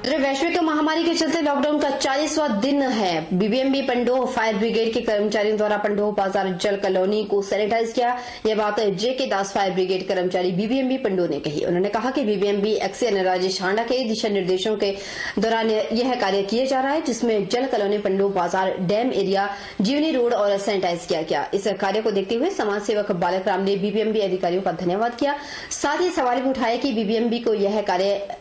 उधर वैश्विक महामारी के चलते लॉकडाउन का 40वां दिन है। बीबीएमबी पंडोह फायर ब्रिगेड के कर्मचारियों द्वारा पंडोह बाजार जल कॉलोनी को सैनिटाइज किया। यह बात जेके दास फायर ब्रिगेड कर्मचारी बीबीएमबी पंडोह ने कही। उन्होंने कहा कि बीबीएमबी एक्सीएन राजेश हांडा के दिशा निर्देशों के दौरान यह कार्य किया जा रहा है, जिसमें जल कॉलोनी पंडोह बाजार डैम एरिया जीवनी रोड और सैनिटाइज किया गया। इस कार्य को देखते हुए समाज सेवक बालक राम ने बीबीएमबी अधिकारियों का धन्यवाद किया। साथ ही सवाल भी उठाया कि बीबीएमबी को यह कार्य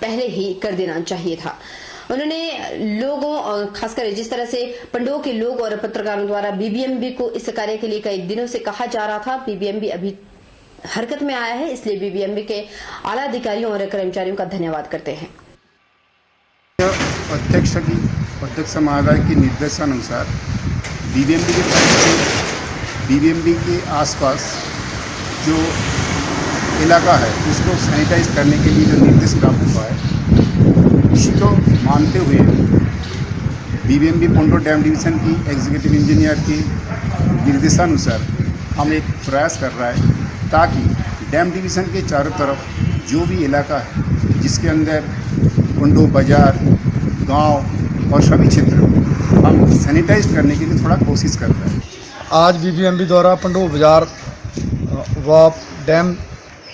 पहले ही कर देना चाहिए था। उन्होंने लोगों और खासकर जिस तरह से पंडोह के लोग और पत्रकारों द्वारा बीबीएमबी को इस कार्य के लिए कई दिनों से कहा जा रहा था, बीबीएमबी अभी हरकत में आया है, इसलिए बीबीएमबी के आला अधिकारियों और कर्मचारियों का धन्यवाद करते हैं। अध्यक्ष महोदय के निर्देशानुसार बीबीएमबी के आसपास जो इलाका है उसको सैनिटाइज करने के लिए जो निर्देश प्राप्त हुआ है, इसी को मानते हुए बीबीएमबी पंडोह डैम डिवीज़न की एग्जीक्यूटिव इंजीनियर के निर्देशानुसार हम एक प्रयास कर रहा है ताकि डैम डिवीज़न के चारों तरफ जो भी इलाका है जिसके अंदर पंडोह बाजार गांव और सभी क्षेत्र हम सैनिटाइज करने के लिए थोड़ा कोशिश कर रहे हैं। आज बीबीएमबी द्वारा पंडोह बाजार व डैम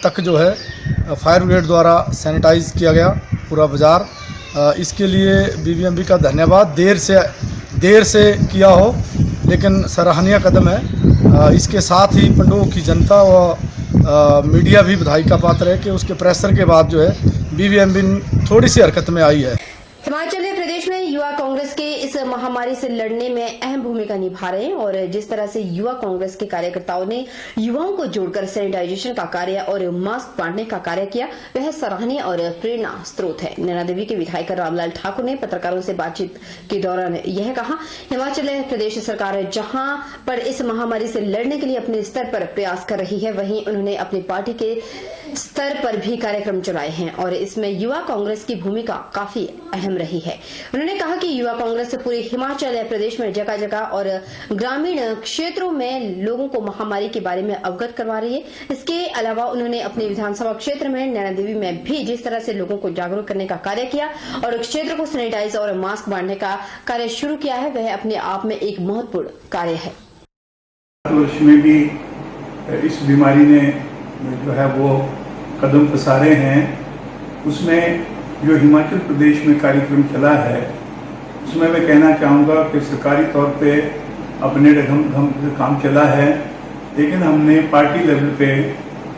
तक जो है फायर ब्रिगेड द्वारा सैनिटाइज किया गया पूरा बाज़ार। इसके लिए बीबीएमबी का धन्यवाद। देर से किया हो लेकिन सराहनीय कदम है। इसके साथ ही पंडोह की जनता व मीडिया भी बधाई का पात्र है कि उसके प्रेशर के बाद जो है बीबीएमबी थोड़ी सी हरकत में आई है। हिमाचल प्रदेश में युवा कांग्रेस के इस महामारी से लड़ने में अहम भूमिका निभा रहे हैं और जिस तरह से युवा कांग्रेस के कार्यकर्ताओं ने युवाओं को जोड़कर सैनिटाइजेशन का कार्य और मास्क बांटने का कार्य किया, वह सराहनीय और प्रेरणा स्रोत है। नैना देवी के विधायक रामलाल ठाकुर ने पत्रकारों से बातचीत के दौरान यह कहा। हिमाचल प्रदेश सरकार जहां पर इस महामारी से लड़ने के लिए अपने स्तर पर प्रयास कर रही है, वहीं उन्होंने अपनी पार्टी के स्तर पर भी कार्यक्रम चलाए हैं और इसमें युवा कांग्रेस की भूमिका काफी अहम रही है। उन्होंने कहा कि युवा कांग्रेस पूरे हिमाचल प्रदेश में जगह जगह और ग्रामीण क्षेत्रों में लोगों को महामारी के बारे में अवगत करवा रही है। इसके अलावा उन्होंने अपने विधानसभा क्षेत्र में नैना देवी में भी जिस तरह से लोगों को जागरूक करने का कार्य किया और क्षेत्र को सैनिटाइज और मास्क बांटने का कार्य शुरू किया है, वह अपने आप में एक महत्वपूर्ण कार्य है। वर्ष में भी इस बीमारी ने जो है वो कदम पसारे हैं, उसमें जो हिमाचल प्रदेश में कार्यक्रम चला है उसमें मैं कहना चाहूँगा कि सरकारी तौर पे अपने ढंग से काम चला है, लेकिन हमने पार्टी लेवल पे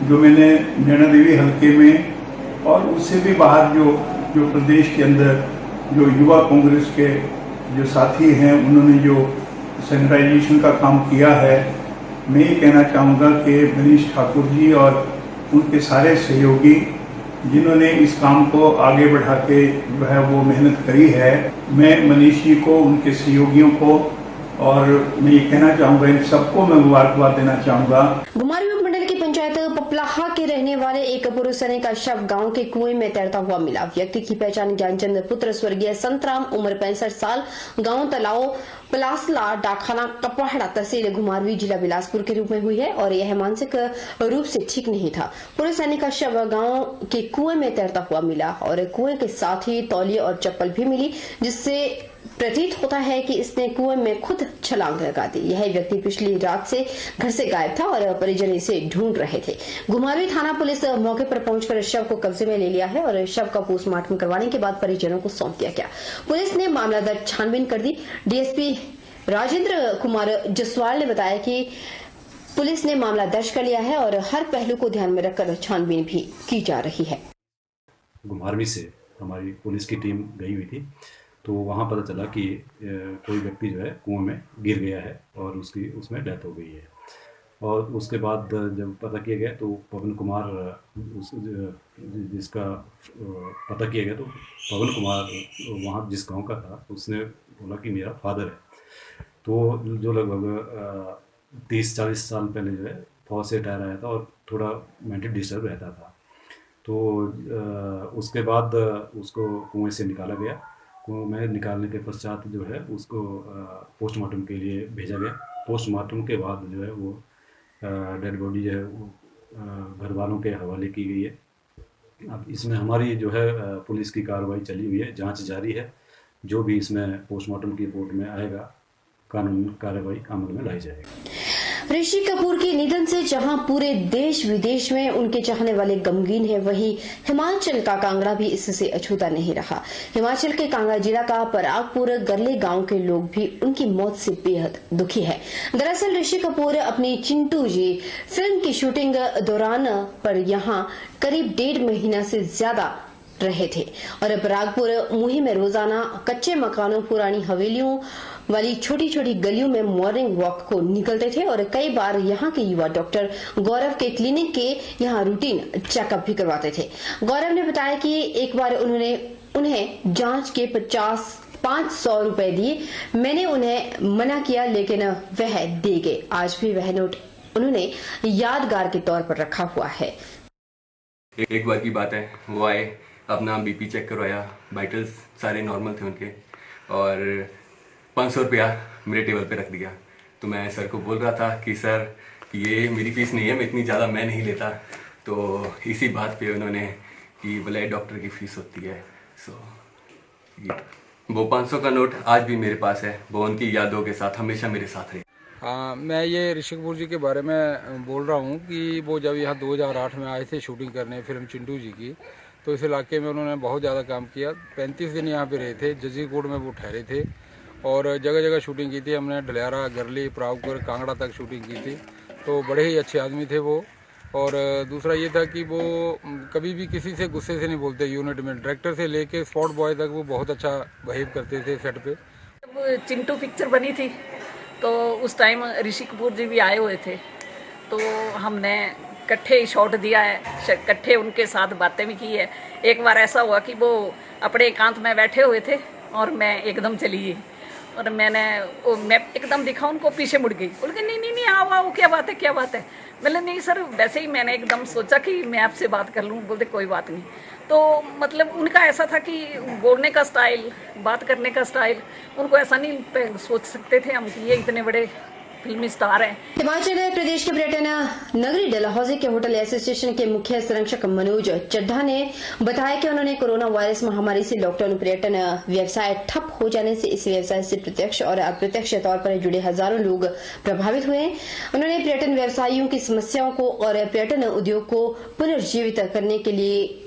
जो मैंने नैना देवी हल्के में और उससे भी बाहर जो प्रदेश के अंदर जो युवा कांग्रेस के जो साथी हैं उन्होंने जो सैनिटाइजेशन का काम किया है, मैं ये कहना चाहूँगा कि मनीष ठाकुर जी और उनके सारे सहयोगी जिन्होंने इस काम को आगे बढ़ा के जो है वो मेहनत करी है, मैं मनीष जी को, उनके सहयोगियों को और मैं ये कहना चाहूँगा इन सबको मैं मुबारकबाद देना चाहूँगा। घुमारवीं उपमंडल की पंचायत पपलाहा के रहने वाले एक पुरुष सैनिक का शव गांव के कुएं में तैरता हुआ मिला। व्यक्ति की पहचान ज्ञानचंद पुत्र स्वर्गीय संतराम, उम्र 65 साल, गांव तलाव पलासला, डाकखाना कपवाड़ा, तहसील घुमारवीं, जिला बिलासपुर के रूप में हुई है और यह मानसिक रूप से ठीक नहीं था। पुरुष सैनिक का शव गांव के कुएं में तैरता हुआ मिला और कुएं के साथ ही तौलिए और चप्पल भी मिली, जिससे प्रतीत होता है कि इसने कुएं में खुद छलांग लगा दी। यह व्यक्ति पिछली रात से घर से गायब था और परिजन इसे ढूंढ रहे थे। घुमारवीं थाना पुलिस मौके पर पहुंचकर शव को कब्जे में ले लिया है और शव का पोस्टमार्टम करवाने के बाद परिजनों को सौंप दिया गया। पुलिस ने मामला दर्ज छानबीन कर दी। डीएसपी राजेंद्र कुमार जसवाल ने बताया कि पुलिस ने मामला दर्ज कर लिया है और हर पहलू को ध्यान में रखकर छानबीन भी की जा रही है। घुमारवीं से हमारी पुलिस की टीम गई हुई थी, तो वहाँ पता चला कि कोई व्यक्ति जो है कुएं में गिर गया है और उसमें डेथ हो गई है। और उसके बाद जब पता किया गया तो पवन कुमार जिसका पता किया गया तो पवन कुमार वहाँ जिस गांव का था उसने बोला कि मेरा फादर है। तो जो लगभग 30-40 साल पहले जो है फौज से रिटायर आया था और थोड़ा मेंटल डिस्टर्ब रहता था। तो उसके बाद उसको कुएं से निकाला गया। कुएं में निकालने के पश्चात जो है उसको पोस्टमार्टम के लिए भेजा गया। पोस्टमार्टम के बाद जो है वो डेड बॉडी जो है वो घर वालों के हवाले की गई है। अब इसमें हमारी जो है पुलिस की कार्रवाई चली हुई है, जांच जारी है। जो भी इसमें पोस्टमार्टम की रिपोर्ट में आएगा, कानूनी कार्रवाई अमल में लाई जाएगी। ऋषि कपूर के निधन से जहां पूरे देश विदेश में उनके चाहने वाले गमगीन हैं, वहीं हिमाचल का कांगड़ा भी इससे अछूता नहीं रहा। हिमाचल के कांगड़ा जिला का परागपुर गरले गांव के लोग भी उनकी मौत से बेहद दुखी है। दरअसल ऋषि कपूर अपनी चिंटू जी फिल्म की शूटिंग दौरान पर यहां करीब 1.5 महीना से ज्यादा रहे थे और परागपुर मुहिम में रोजाना कच्चे मकानों, पुरानी हवेलियों वाली छोटी छोटी गलियों में मॉर्निंग वॉक को निकलते थे और कई बार यहाँ के युवा डॉक्टर गौरव के क्लिनिक के यहाँ रूटीन चेकअप भी करवाते थे। गौरव ने बताया कि एक बार उन्हें जांच के 500 रुपए दिए। मैंने उन्हें मना किया लेकिन वह दे गए। आज भी वह नोट उन्होंने यादगार के तौर पर रखा हुआ है। एक बार की बात है, वो आए, अपना बीपी चेक करवाया, वाइटल्स सारे नॉर्मल थे उनके, और 500 रुपया मेरे टेबल पे रख दिया। तो मैं सर को बोल रहा था कि सर ये मेरी फीस नहीं है, मैं इतनी ज़्यादा मैं नहीं लेता। तो इसी बात पे उन्होंने कि बोले डॉक्टर की फ़ीस होती है। सो वो 500 का नोट आज भी मेरे पास है, वो उनकी यादों के साथ हमेशा मेरे साथ रहे। हाँ, मैं ये ऋषि कपूर जी के बारे में बोल रहा हूँ कि वो जब यहाँ 2008 में आए थे शूटिंग करने फिल्म चिंटू जी की, तो इस इलाके में उन्होंने बहुत ज़्यादा काम किया। 35 दिन यहाँ पे रहे थे, जजीकोट में वो ठहरे थे और जगह जगह शूटिंग की थी। हमने ढलियारा, गरली, परागपुर, कांगड़ा तक शूटिंग की थी। तो बड़े ही अच्छे आदमी थे वो। और दूसरा ये था कि वो कभी भी किसी से गुस्से से नहीं बोलते। यूनिट में डायरेक्टर से लेके स्पॉट बॉय तक वो बहुत अच्छा बिहेव करते थे सेट पे। जब चिंटू पिक्चर बनी थी तो उस टाइम ऋषि कपूर जी भी आए हुए थे, तो हमने इकट्ठे शॉट दिया है, इकट्ठे उनके साथ बातें भी की है। एक बार ऐसा हुआ कि वो अपने एकांत में बैठे हुए थे और मैं एकदम चली गई और मैं एकदम दिखा उनको, पीछे मुड़ गई। बोल के नहीं आओ आओ, क्या बात है। मैंने नहीं सर, वैसे ही मैंने एकदम सोचा कि मैं आपसे बात कर लूँ। बोलते कोई बात नहीं। तो मतलब उनका ऐसा था कि बोलने का स्टाइल, बात करने का स्टाइल, उनको ऐसा नहीं सोच सकते थे हम कि ये इतने बड़े फिल्मी स्टार हैं। हिमाचल प्रदेश के पर्यटन नगरी डलहौजी के होटल एसोसिएशन के मुख्य संरक्षक मनोज चड्ढा ने बताया कि उन्होंने कोरोना वायरस महामारी से लॉकडाउन पर्यटन व्यवसाय ठप हो जाने से इस व्यवसाय से प्रत्यक्ष और अप्रत्यक्ष तौर पर जुड़े हजारों लोग प्रभावित हुए। उन्होंने पर्यटन व्यवसायियों की समस्याओं को और पर्यटन उद्योग को पुनर्जीवित करने के लिए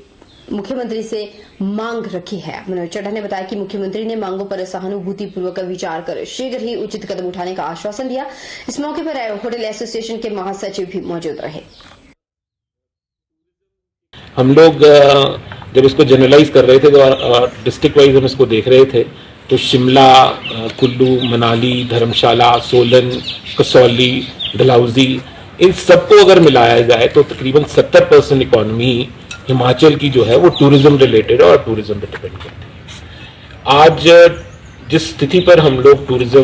मुख्यमंत्री से मांग रखी है। मनोज चड्ढा ने बताया कि मुख्यमंत्री ने मांगों पर सहानुभूतिपूर्वक विचार कर शीघ्र ही उचित कदम उठाने का आश्वासन दिया। इस मौके पर होटल एसोसिएशन के महासचिव भी मौजूद रहे। हम लोग जब इसको जनरलाइज कर रहे थे तो डिस्ट्रिक्ट वाइज हम इसको देख रहे थे, तो शिमला, कुल्लू, मनाली, धर्मशाला, सोलन, कसौली, डलहौजी, इन सबको अगर मिलाया जाए तो तकरीबन 70% इकॉनमी हिमाचल की जो है वो टूरिज्म रिलेटेड और टूरिज्म पे डिपेंड करती है। आज जिस स्थिति पर हम लोग टूरिज्म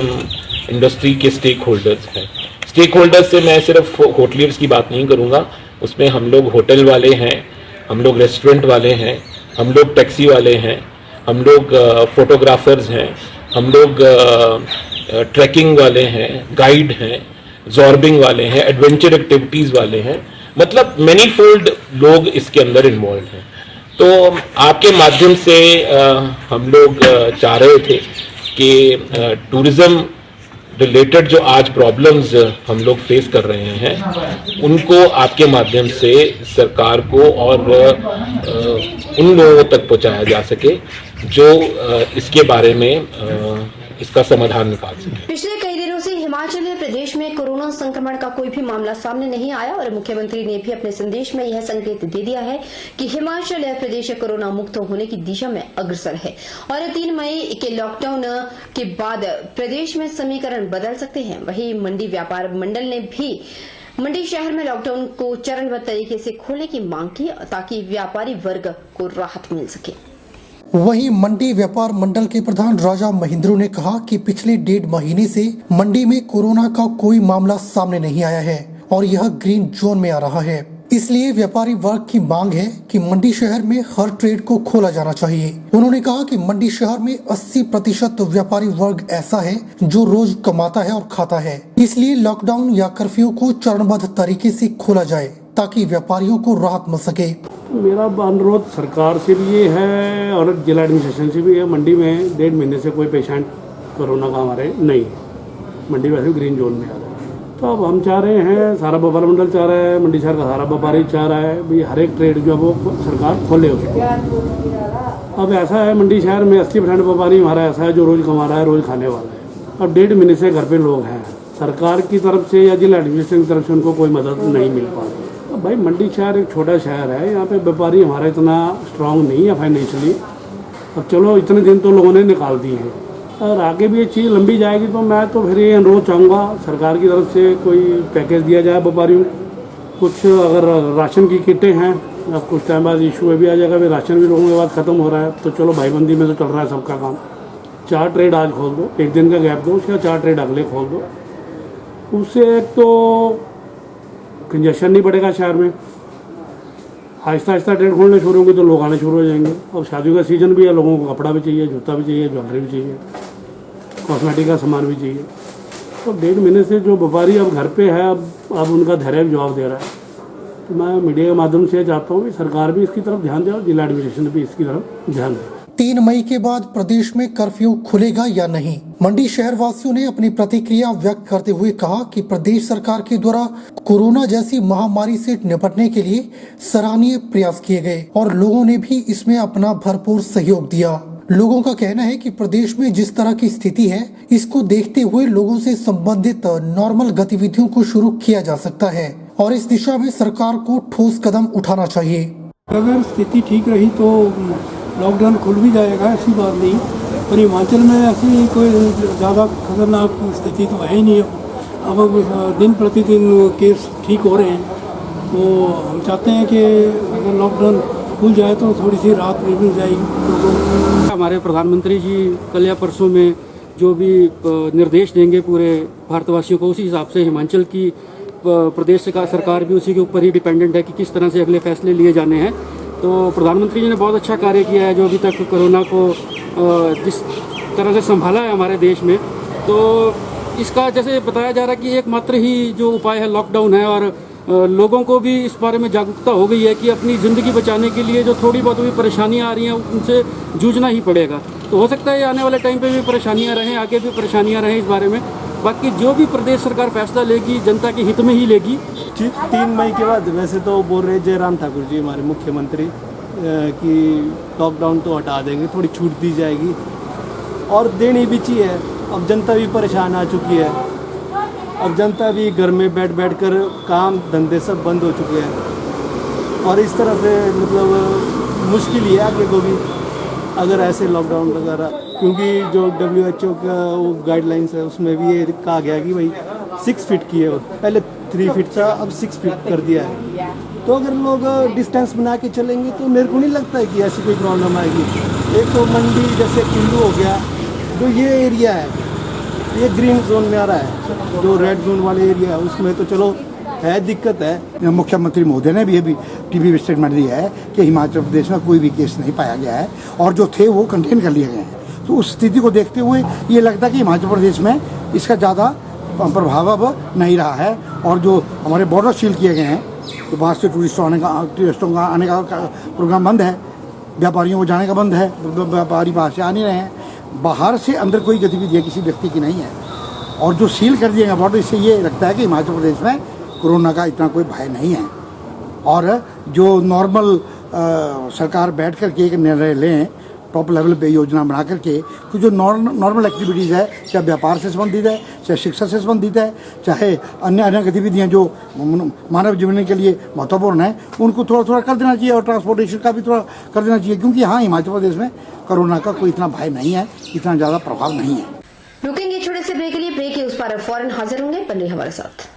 इंडस्ट्री के स्टेक होल्डर्स से मैं सिर्फ होटलियर्स की बात नहीं करूँगा, उसमें हम लोग होटल वाले हैं, हम लोग रेस्टोरेंट वाले हैं, हम लोग टैक्सी वाले हैं, हम लोग फोटोग्राफर्स हैं, हम लोग ट्रैकिंग वाले हैं, गाइड हैं, जॉर्बिंग वाले हैं, एडवेंचर एक्टिविटीज़ वाले हैं, मतलब मैनी फोल्ड लोग इसके अंदर इन्वॉल्व हैं। तो आपके माध्यम से हम लोग चाह रहे थे कि टूरिज़्म रिलेटेड जो आज प्रॉब्लम्स हम लोग फेस कर रहे हैं उनको आपके माध्यम से सरकार को और उन लोगों तक पहुंचाया जा सके जो इसके बारे में इसका समाधान निकाल सके। पिछले कई दिनों से हिमाचल प्रदेश में कोरोना संक्रमण का कोई भी मामला सामने नहीं आया और मुख्यमंत्री ने भी अपने संदेश में यह संकेत दे दिया है कि हिमाचल प्रदेश कोरोना मुक्त होने की दिशा में अग्रसर है और 3 मई के लॉकडाउन के बाद प्रदेश में समीकरण बदल सकते हैं। वहीं मंडी व्यापार मंडल ने भी मंडी शहर में लॉकडाउन को चरणबद्ध तरीके से खोलने की मांग की ताकि व्यापारी वर्ग को राहत मिल सके। वहीं मंडी व्यापार मंडल के प्रधान राजा महेंद्रू ने कहा कि पिछले 1.5 महीने से मंडी में कोरोना का कोई मामला सामने नहीं आया है और यह ग्रीन जोन में आ रहा है। इसलिए व्यापारी वर्ग की मांग है कि मंडी शहर में हर ट्रेड को खोला जाना चाहिए। उन्होंने कहा कि मंडी शहर में 80% व्यापारी वर्ग ऐसा है जो रोज कमाता है और खाता है, इसलिए लॉकडाउन या कर्फ्यू को चरणबद्ध तरीके से खोला जाए ताकि व्यापारियों को राहत मिल सके। मेरा अनुरोध सरकार से भी ये है और जिला एडमिनिस्ट्रेशन से भी है, मंडी में 1.5 महीने से कोई पेशेंट कोरोना का हमारे नहीं है। मंडी वैसे ग्रीन जोन में आ रहा है। तो अब हम चाह रहे हैं, सारा व्यापार मंडल चाह रहा है, मंडी शहर का सारा व्यापारी चाह रहा है भाई हर एक ट्रेड जो है वो सरकार खोले उसको। अब ऐसा है मंडी शहर में 80% व्यापारी हमारा ऐसा है जो रोज़ कमा रहा है, रोज़ खाने वाला है। अब 1.5 महीने से घर पे लोग हैं, सरकार की तरफ से या जिला एडमिनिस्ट्रेशन की तरफ से उनको कोई मदद नहीं मिल पा रही। अब भाई मंडी शहर एक छोटा शहर है, यहाँ पे व्यापारी हमारा इतना स्ट्रांग नहीं है फाइनेंशियली। अब चलो इतने दिन तो लोगों ने निकाल दिए हैं, और आगे भी ये चीज़ लंबी जाएगी तो मैं तो फिर ये अनुरोध चाहूँगा सरकार की तरफ से कोई पैकेज दिया जाए व्यापारियों को। कुछ अगर राशन की किटें हैं, अब कुछ टाइम बाद इशू भी आ जाएगा, भाई राशन भी लोगों के बाद ख़त्म हो रहा है, तो चलो भाईबंदी में तो चल रहा है सबका काम। 4 ट्रेड आज खोल दो, एक दिन का गैप दो, उसका 4 ट्रेड अगले खोल दो। उससे एक तो कंजेशन नहीं बढ़ेगा शहर में, आहिस्ता आहिस्ता ट्रेड खोलने शुरू होंगे तो लोग आने शुरू हो जाएंगे। अब शादियों का सीज़न भी है, लोगों को कपड़ा भी चाहिए, जूता भी चाहिए, ज्वेलरी भी चाहिए, कॉस्मेटिक का सामान भी चाहिए। तो 1.5 महीने से जो व्यापारी अब घर पे है, अब उनका धैर्य जवाब दे रहा है। तो मैं मीडिया के माध्यम से चाहता हूँ कि सरकार भी इसकी तरफ ध्यान दे और जिला एडमिनिस्ट्रेशन भी इसकी तरफ ध्यान दे। 3 मई के बाद प्रदेश में कर्फ्यू खुलेगा या नहीं, मंडी शहर वासियों ने अपनी प्रतिक्रिया व्यक्त करते हुए कहा कि प्रदेश सरकार के द्वारा कोरोना जैसी महामारी से निपटने के लिए सराहनीय प्रयास किए गए और लोगों ने भी इसमें अपना भरपूर सहयोग दिया। लोगों का कहना है कि प्रदेश में जिस तरह की स्थिति है, इसको देखते हुए लोगों से संबंधित नॉर्मल गतिविधियों को शुरू किया जा सकता है और इस दिशा में सरकार को ठोस कदम उठाना चाहिए। अगर स्थिति ठीक रही तो लॉकडाउन खुल भी जाएगा, ऐसी बात नहीं। पर हिमाचल में ऐसी कोई ज़्यादा खतरनाक स्थिति तो है ही नहीं। अब दिन प्रतिदिन केस ठीक हो रहे हैं, तो हम चाहते हैं कि अगर लॉकडाउन खुल जाए तो थोड़ी सी राहत मिल जाएगी लोगों को। हमारे प्रधानमंत्री जी कल या परसों में जो भी निर्देश देंगे पूरे भारतवासियों को, उसी हिसाब से हिमाचल की प्रदेश सरकार भी उसी के ऊपर ही डिपेंडेंट है कि किस तरह से अगले फैसले लिए जाने हैं। तो प्रधानमंत्री जी ने बहुत अच्छा कार्य किया है जो अभी तक कोरोना को जिस तरह से संभाला है हमारे देश में। तो इसका जैसे बताया जा रहा है कि एकमात्र ही जो उपाय है लॉकडाउन है, और लोगों को भी इस बारे में जागरूकता हो गई है कि अपनी ज़िंदगी बचाने के लिए जो थोड़ी बहुत भी परेशानियाँ आ रही हैं उनसे जूझना ही पड़ेगा। तो हो सकता है आने वाले टाइम पे भी परेशानियाँ रहें, आगे भी परेशानियाँ रहें इस बारे में। बाकी जो भी प्रदेश सरकार फैसला लेगी जनता के हित में ही लेगी। 3 मई के बाद वैसे तो बोल रहे जयराम ठाकुर जी हमारे मुख्यमंत्री कि लॉकडाउन तो हटा देंगे, थोड़ी छूट दी जाएगी, और देनी भी चाहिए। अब जनता भी परेशान आ चुकी है, अब जनता भी घर में बैठ कर काम धंधे सब बंद हो चुके हैं, और इस तरह से मतलब मुश्किल ही है आगे को भी अगर ऐसे लॉकडाउन वगैरह, क्योंकि जो WHO का वो गाइडलाइंस है उसमें भी ये कहा गया कि भाई 6 फीट की है, वो पहले 3 फीट था, अब 6 फीट कर दिया है। तो अगर लोग डिस्टेंस बना के चलेंगे तो मेरे को नहीं लगता है कि ऐसी कोई प्रॉब्लम आएगी। एक तो मंडी जैसे कुल्लू हो गया, जो ये एरिया है ये ग्रीन जोन में आ रहा है, जो रेड जोन वाले एरिया है उसमें तो चलो है दिक्कत है। मुख्यमंत्री महोदय ने भी अभी टीवी स्टेटमेंट दिया है कि हिमाचल प्रदेश में कोई भी केस नहीं पाया गया है और जो थे वो कंटेन कर लिए गए हैं। तो उस स्थिति को देखते हुए ये लगता है कि हिमाचल प्रदेश में इसका ज़्यादा प्रभाव अब नहीं रहा है, और जो हमारे बॉर्डर सील किए गए हैं, तो बाहर से टूरिस्टों का आने का प्रोग्राम बंद है, व्यापारियों को जाने का बंद है, व्यापारी बाहर से आ नहीं रहे हैं, बाहर से अंदर कोई गतिविधि किसी व्यक्ति की नहीं है, और जो सील कर दिए गए बॉर्डर, इससे ये लगता है कि हिमाचल प्रदेश में कोरोना का इतना कोई भय नहीं है। और जो नॉर्मल सरकार बैठ कर के एक निर्णय लें टॉप लेवल पे योजना बना करके, कि जो नॉर्मल एक्टिविटीज़ है, चाहे व्यापार से संबंधित है, चाहे शिक्षा से संबंधित है, चाहे अन्य गतिविधियाँ जो मानव जीवन के लिए महत्वपूर्ण है, उनको थोड़ा थोड़ा कर देना चाहिए, और ट्रांसपोर्टेशन का भी थोड़ा कर देना चाहिए, क्योंकि हाँ हिमाचल प्रदेश में कोरोना का कोई इतना भय नहीं है, इतना ज़्यादा प्रभाव नहीं है। रुकेंगे छोटे से ब्रेक के लिए, ब्रेक के उस पर फौरन हाजिर होंगे, बने हमारे साथ।